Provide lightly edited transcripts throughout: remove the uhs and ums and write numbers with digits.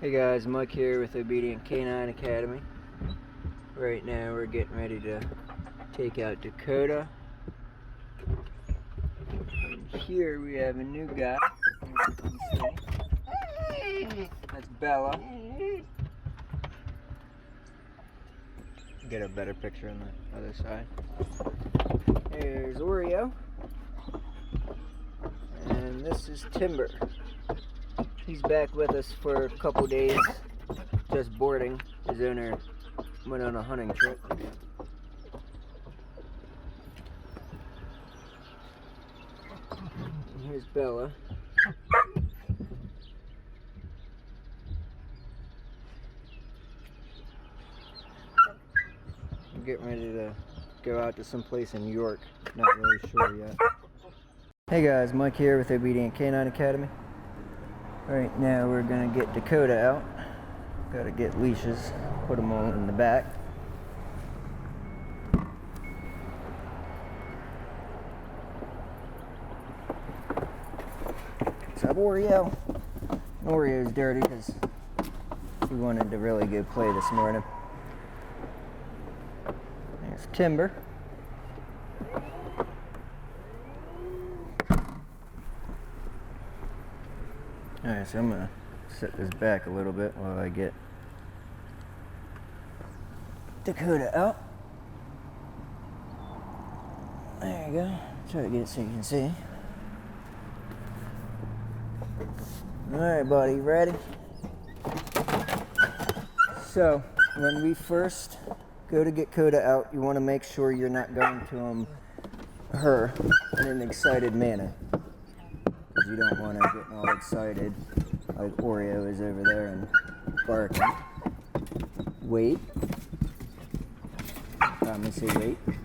Hey guys, Mike here with Obedient Canine Academy. Right now we're getting ready to take out Dakoda. And here we have a new guy, as you can see. That's Bella. Get a better picture on the other side. There's Oreo. And this is Timber. He's back with us for a couple days, just boarding. His owner went on a hunting trip. And here's Bella. I'm getting ready to go out to someplace in New York. Not really sure yet. Hey guys, Mike here with Obedient Canine Academy. Right now we're gonna get Dakoda out. Gotta get leashes, put them all in the back. What's up, Oreo? Oreo's dirty because he wanted to really go play this morning. There's Timber. Alright, so I'm gonna set this back a little bit while I get Dakoda out. There you go. Try to get it so you can see. Alright, buddy, ready? So, when we first go to get Dakoda out, you want to make sure you're not going to her in an excited manner. You don't want to get all excited like Oreo is over there and barking. Wait. Say wait. And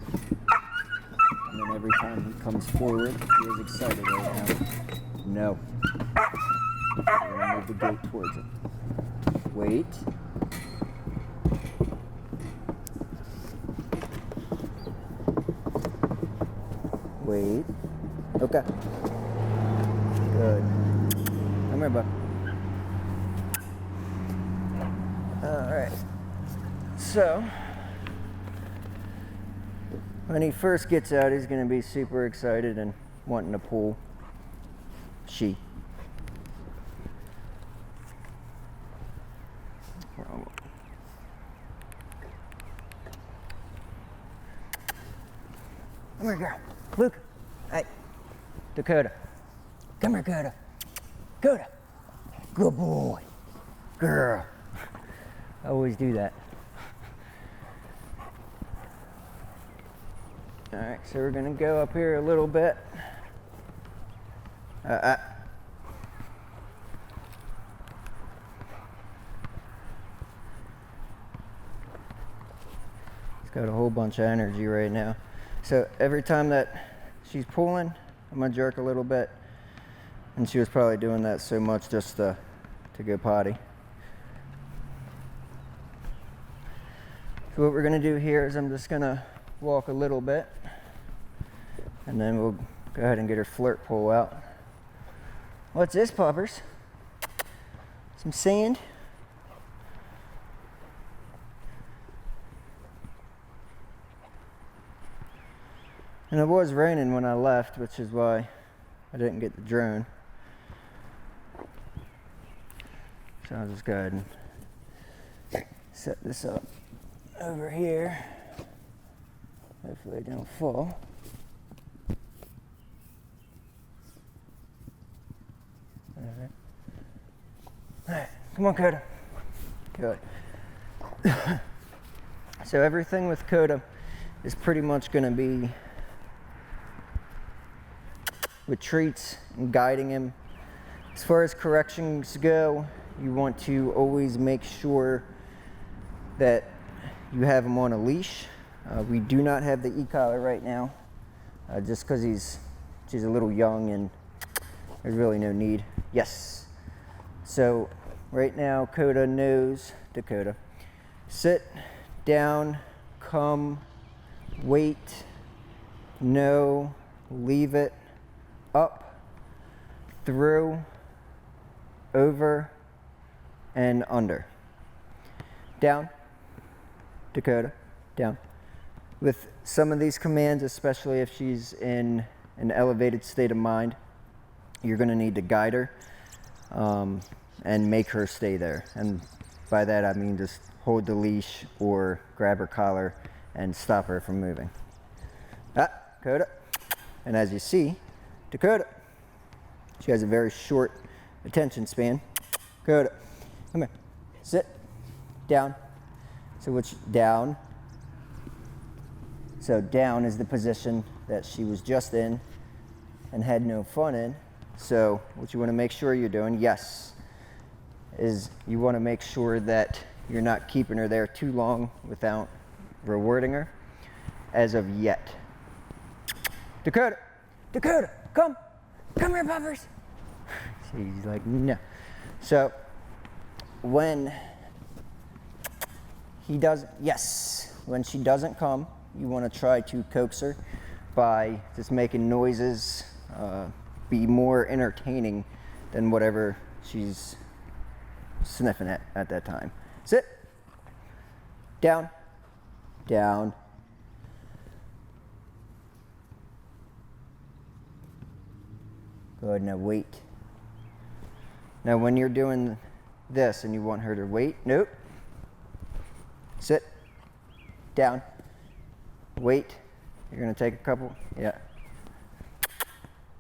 then every time he comes forward, he is excited right now. No. We're going to move the gate towards him. Wait. Wait. Okay. Good. Come here, bud. Alright. So, when he first gets out, he's going to be super excited and wanting to pull she. Come here, girl. Luke. Hey. Dakoda. Come here, Dakoda. Dakoda. Good boy. Girl. I always do that. Alright, so we're going to go up here a little bit. He's got a whole bunch of energy right now. So every time that she's pulling, I'm going to jerk a little bit. And she was probably doing that so much just to go potty. So what we're going to do here is I'm just going to walk a little bit. And then we'll go ahead and get her Flirt Pole out. What's this, puppers? Some sand? And it was raining when I left, which is why I didn't get the drone. So I'll just go ahead and set this up over here. Hopefully it don't fall. Alright, come on, Coda. Good. So everything with Coda is pretty much going to be with treats and guiding him. As far as corrections go, you want to always make sure that you have him on a leash. We do not have the e-collar right now, just because she's a little young and there's really no need. Yes. So right now, Coda knows Dakoda. Sit, down, come, wait, no, leave it, up, through, over, and under. Down, Dakoda, down. With some of these commands, especially if she's in an elevated state of mind, you're going to need to guide her and make her stay there. And by that I mean just hold the leash or grab her collar and stop her from moving. Dakoda. And as you see, Dakoda, she has a very short attention span. Dakoda, come here. Sit. Down. So which down. So down is the position that she was just in and had no fun in. So what you want to make sure you're doing, yes, is you want to make sure that you're not keeping her there too long without rewarding her as of yet. Dakoda, Dakoda, come here, puppers. She's like, no. So when he does, yes, when she doesn't come, you want to try to coax her by just making noises, be more entertaining than whatever she's sniffing at that time. Sit. Down. Down. Good, now wait. Now when you're doing this and you want her to wait, nope. Sit. Down. Wait. You're going to take a couple. Yeah.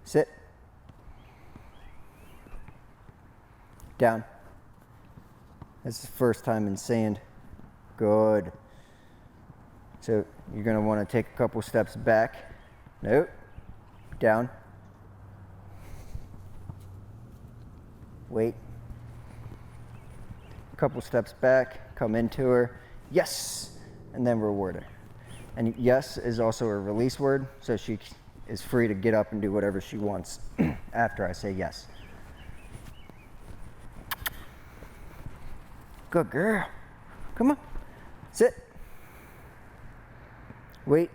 Sit. Down. That's the first time in sand. Good. So you're going to want to take a couple steps back. Nope. Down. Wait. A couple steps back. Come into her. Yes. And then reward her. And yes is also a release word, so she is free to get up and do whatever she wants after I say yes. Good girl. Come on. Sit. Wait.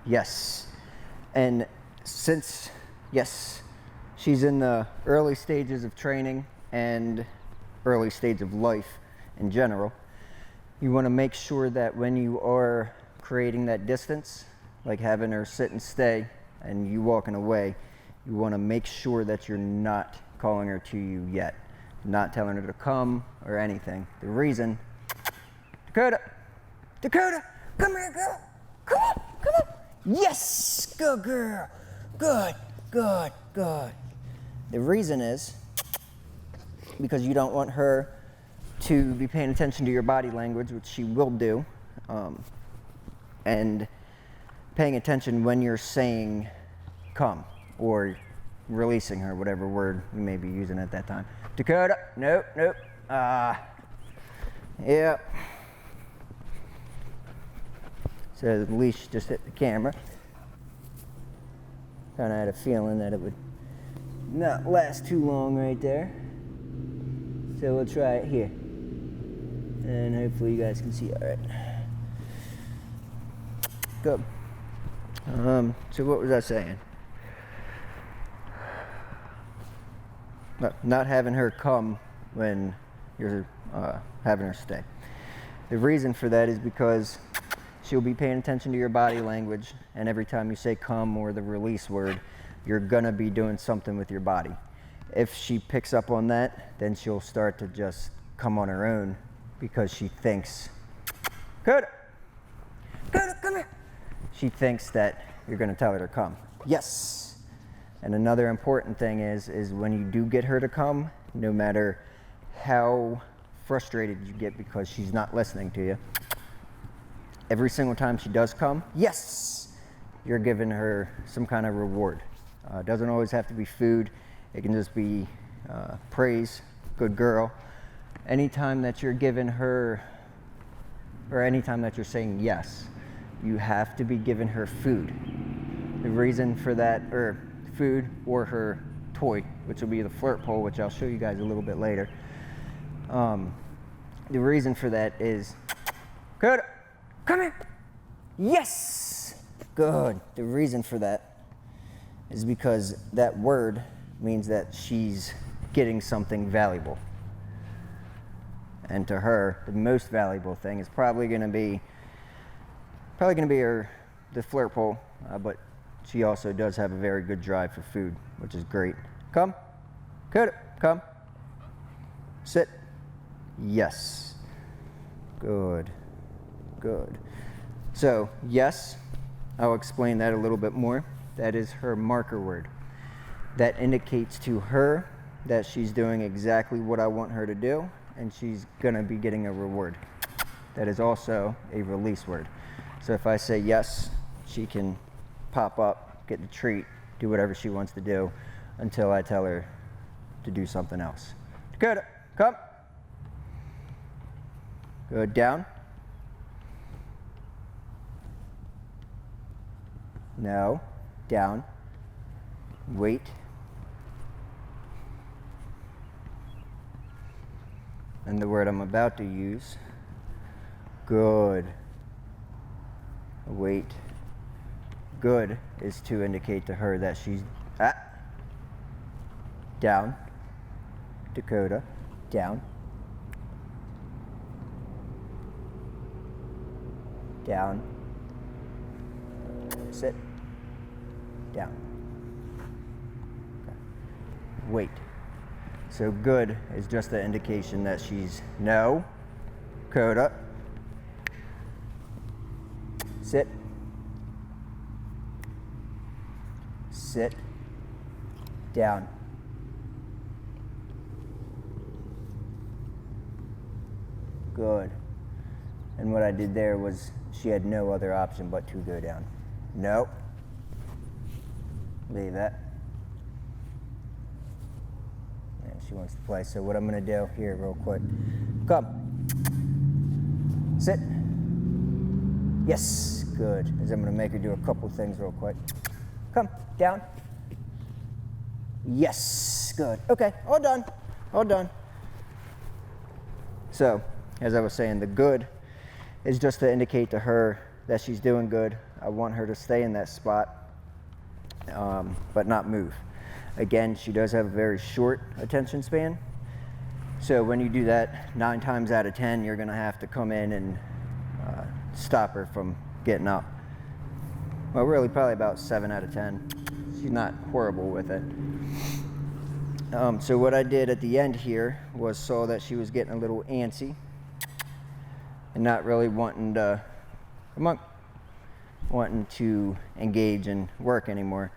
Yes. And since, yes, she's in the early stages of training and early stage of life in general, you want to make sure that when you are creating that distance, like having her sit and stay and you walking away, you want to make sure that you're not calling her to you yet, not telling her to come or anything. The reason, Dakoda, Dakoda, come here, girl. Come on, come on. Yes, good girl. Good, good, good. The reason is because you don't want her to be paying attention to your body language, which she will do, and paying attention when you're saying come or releasing her, whatever word you may be using at that time. Dakoda, nope, nope. Yeah. So the leash just hit the camera. Kind of had a feeling that it would not last too long right there. So we'll try it here. And hopefully you guys can see all right. Good. So what was I saying? Not having her come when you're having her stay. The reason for that is because she'll be paying attention to your body language, and every time you say come or the release word, you're gonna be doing something with your body. If she picks up on that, then she'll start to just come on her own because she thinks, Dakoda, come here. She thinks that you're gonna tell her to come. Yes. And another important thing is when you do get her to come, no matter how frustrated you get because she's not listening to you, every single time she does come, yes, you're giving her some kind of reward. It doesn't always have to be food. It can just be praise, good girl. Anytime that you're giving her, or anytime that you're saying yes, you have to be giving her food. The reason for that, or food or her toy, which will be the Flirt Pole, which I'll show you guys a little bit later. The reason for that is, Dakoda, come here. Yes. Good. The reason for that is because that word means that she's getting something valuable. And to her, the most valuable thing is probably going to be the flirt pole, but she also does have a very good drive for food, which is great. Come. Dakoda, come. Sit. Yes. Good. Good. So, yes, I'll explain that a little bit more. That is her marker word. That indicates to her that she's doing exactly what I want her to do, and she's going to be getting a reward. That is also a release word. So if I say yes, she can pop up, get the treat, do whatever she wants to do until I tell her to do something else. Dakoda, come. Good. Down. No. Down. Wait. And the word I'm about to use. Good. Wait. Good is to indicate to her that she's down. Dakoda, down. Down. Sit. Down. Okay. Wait. So good is just the indication that she's no. Dakoda. Sit. Sit. Down. Good. And what I did there was she had no other option but to go down. Nope. Leave that. And she wants to play. So what I'm going to do here real quick. Come. Sit. Yes. Good. As I'm going to make her do a couple things real quick. Come. Down. Yes. Good. Okay. All done. All done. So, as I was saying, the good is just to indicate to her that she's doing good. I want her to stay in that spot, but not move. Again, she does have a very short attention span. So when you do that, 9 times out of 10, you're going to have to come in and stop her from getting up. Well, really, probably about 7 out of 10. She's not horrible with it. So what I did at the end here was saw that she was getting a little antsy and not really wanting to engage and work anymore.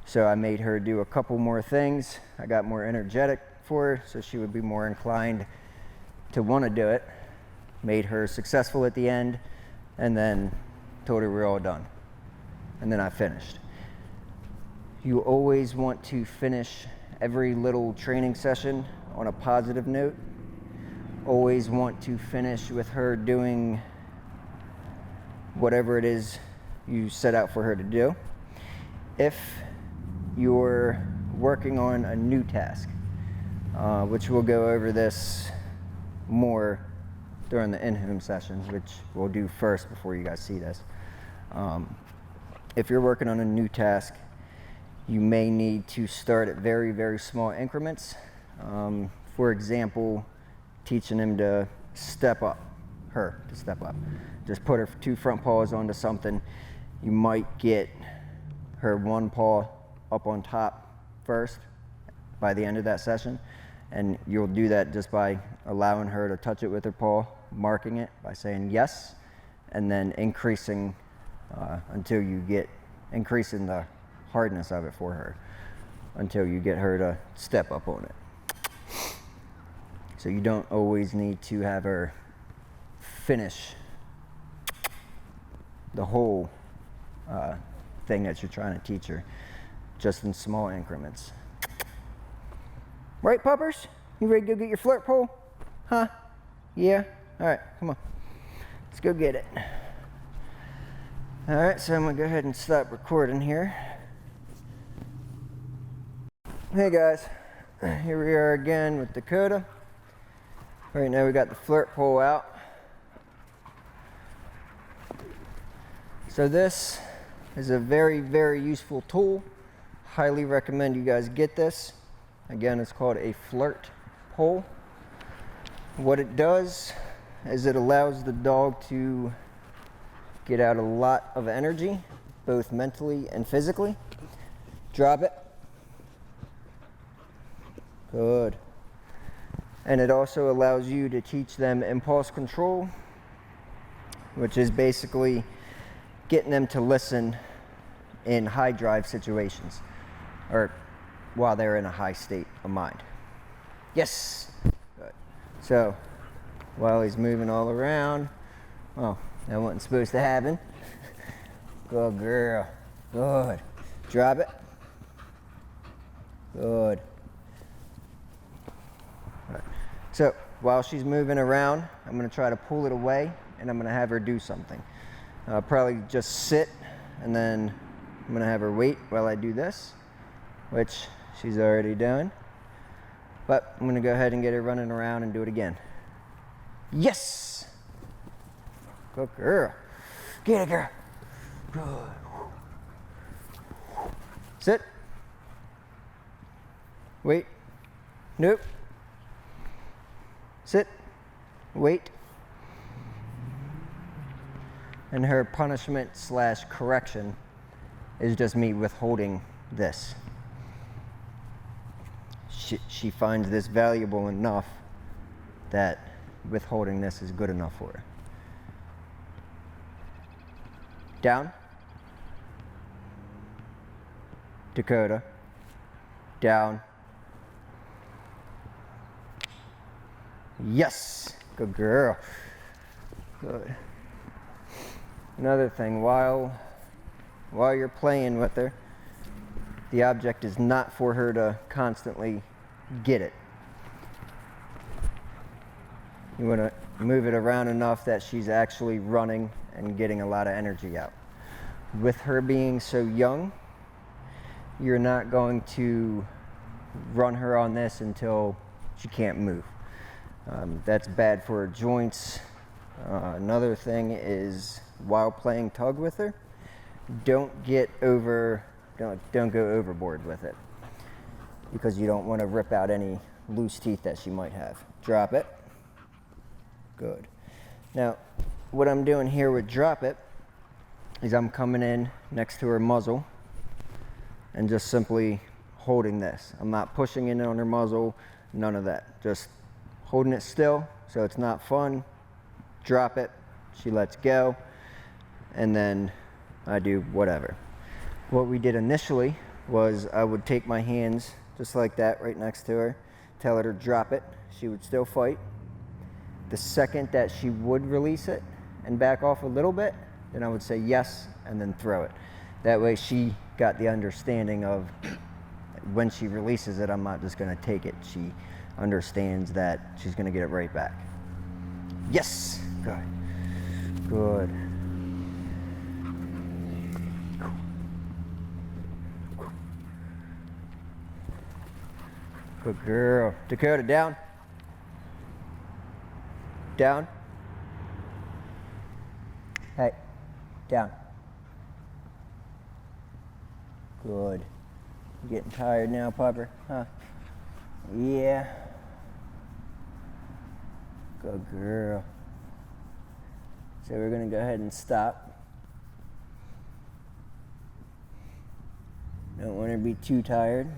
So I made her do a couple more things. I got more energetic for her so she would be more inclined to want to do it. Made her successful at the end, and then told her we're all done. And then I finished. You always want to finish every little training session on a positive note. Always want to finish with her doing whatever it is you set out for her to do. If you're working on a new task, which we'll go over this more during the in-home sessions, which we'll do first before you guys see this. If you're working on a new task, you may need to start at very, very small increments. For example, teaching him to step up, Just put her 2 front paws onto something. You might get her 1 paw up on top first by the end of that session. And you'll do that just by allowing her to touch it with her paw, marking it by saying yes, and then increasing until you get increasing the hardness of it for her until you get her to step up on it. So you don't always need to have her finish the whole thing that you're trying to teach her, just in small increments. Right, puppers? You ready to go get your flirt pole? Huh? Yeah? All right, come on. Let's go get it. All right, so I'm gonna go ahead and stop recording here. Hey guys, here we are again with Dakoda. Right now we got the flirt pole out. So this is a very, very useful tool. Highly recommend you guys get this. Again, it's called a Flirt Pole. What it does is it allows the dog to get out a lot of energy, both mentally and physically. Drop it. Good. And it also allows you to teach them impulse control, which is basically getting them to listen in high drive situations, or while they're in a high state of mind. Yes. Good. So while he's moving all around, oh, that wasn't supposed to happen. Good girl. Good. Drop it. Good. All right. So while she's moving around, I'm going to try to pull it away, and I'm going to have her do something. Probably just sit, and then I'm going to have her wait while I do this, which she's already done. But I'm going to go ahead and get her running around and do it again. Yes! Good girl. Get it, girl. Good. Sit. Wait. Nope. Sit. Wait. And her punishment / correction is just me withholding this. She finds this valuable enough that withholding this is good enough for her. Down. Dakoda. Down. Yes. Good girl. Good. Another thing, while you're playing with her, the object is not for her to constantly get it. You want to move it around enough that she's actually running and getting a lot of energy out. With her being so young, you're not going to run her on this until she can't move. That's bad for her joints. Another thing is, while playing tug with her, don't go overboard with it, because you don't want to rip out any loose teeth that she might have. Drop it. Good. Now, what I'm doing here with drop it is I'm coming in next to her muzzle and just simply holding this. I'm not pushing in on her muzzle, none of that. Just holding it still so it's not fun. Drop it, she lets go, and then I do whatever. What we did initially was I would take my hands just like that right next to her, tell her to drop it. She would still fight. The second that she would release it and back off a little bit, then I would say yes and then throw it. That way she got the understanding of when she releases it, I'm not just going to take it. She understands that she's going to get it right back. Yes. Good. Good. Good girl. Dakoda, down. Down. Hey, down. Good. You getting tired now, Pupper? Huh? Yeah. Good girl. So we're going to go ahead and stop. Don't want her to be too tired.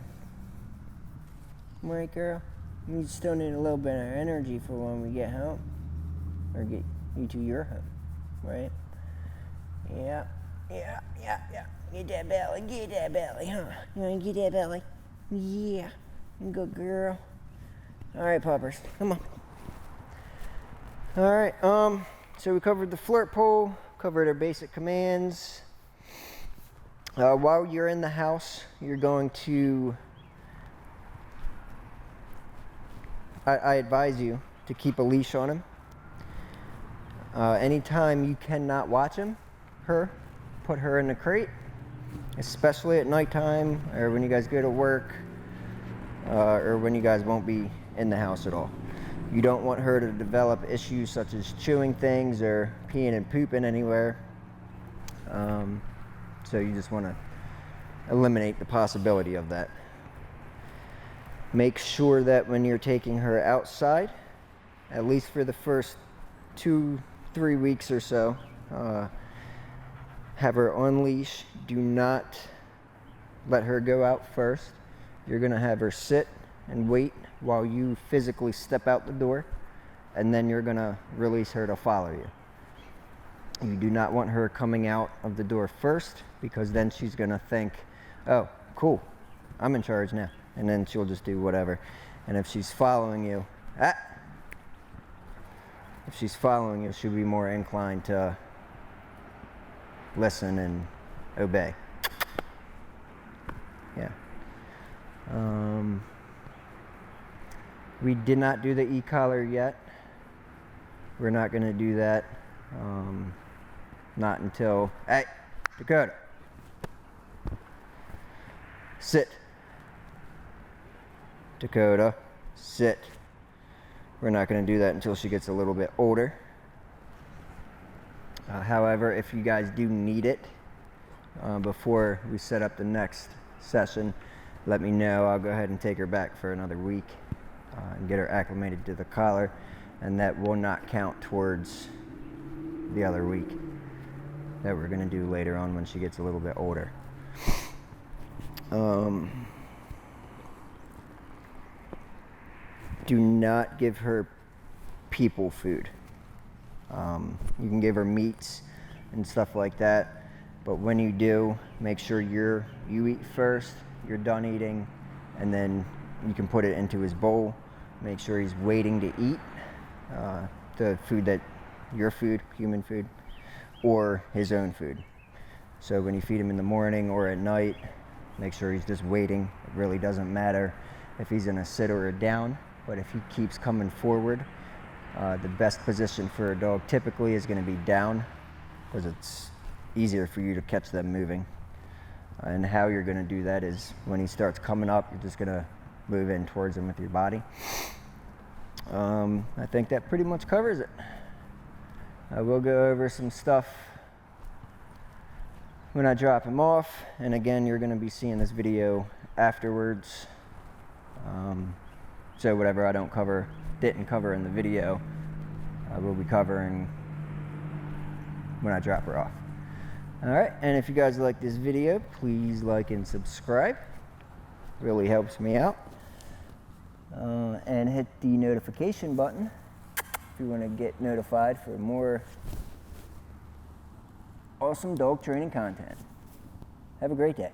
Right, girl? You still need a little bit of energy for when we get home. Or get you to your home, right? Yeah. Get that belly, huh? You want to get that belly? Yeah. Good girl. All right, puppers, come on. All right, so we covered the flirt pole, covered our basic commands. While you're in the house, you're going to, I advise you to keep a leash on him. Anytime you cannot watch her, put her in the crate, especially at nighttime or when you guys go to work, or when you guys won't be in the house at all. You don't want her to develop issues such as chewing things or peeing and pooping anywhere. So you just want to eliminate the possibility of that. Make sure that when you're taking her outside, at least for the first 2-3 weeks or so, have her on leash. Do not let her go out first. You're going to have her sit and wait while you physically step out the door, and then you're going to release her to follow you. You do not want her coming out of the door first, because then she's going to think, oh, cool, I'm in charge now. And then she'll just do whatever. And if she's following you, she'll be more inclined to listen and obey. Yeah. We did not do the e-collar yet. We're not going to do that. Not until, hey, Dakoda, sit. Dakoda, sit. We're not going to do that until she gets a little bit older. However, if you guys do need it before we set up the next session, let me know. I'll go ahead and take her back for another week and get her acclimated to the collar, and that will not count towards the other week that we're going to do later on when she gets a little bit older. Do not give her people food. You can give her meats and stuff like that, but when you do, make sure you eat first, you're done eating, and then you can put it into his bowl. Make sure he's waiting to eat the food that your food, human food, or his own food. So when you feed him in the morning or at night, make sure he's just waiting. It really doesn't matter if he's in a sit or a down, but if he keeps coming forward, the best position for a dog typically is going to be down, because it's easier for you to catch them moving. And how you're going to do that is when he starts coming up, you're just going to move in towards him with your body. I think that pretty much covers it. I will go over some stuff when I drop him off, and again, you're going to be seeing this video afterwards. So whatever I didn't cover in the video, I will be covering when I drop her off. Alright, and if you guys like this video, please like and subscribe. Really helps me out. And hit the notification button if you want to get notified for more awesome dog training content. Have a great day.